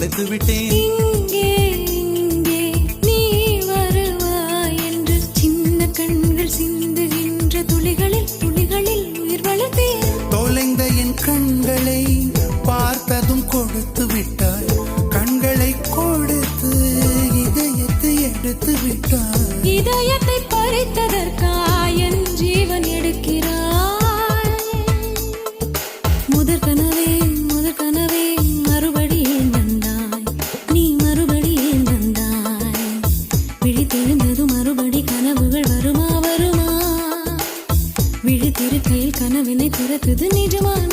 தொலைத்து விட்டேன். இங்கே இங்கே நீ வருவாய் என்று சின்ன கண்கள் சிந்துகின்ற துளிகளில் துளிகளில் உயிர் வளர்த்தேன். தொலைந்த என் கண்களை பார்த்ததும் கொடுத்து விட்டாய். கண்களை கொடுத்து இதயத்தை எடுத்து விட்டாய். இதயத்தை பறித்ததற்காய் என் ஜீவன் எடுக்கிறாய். முதற் கனவே மறுபடியும் வந்தாய். நீ மறுபடியும் வந்தாய். விழித்தெழுந்தது மறுபடி கனவுகள் வருமா வருமா? விழித்திருக்கையில் கனவினை துரத்துது நிஜமான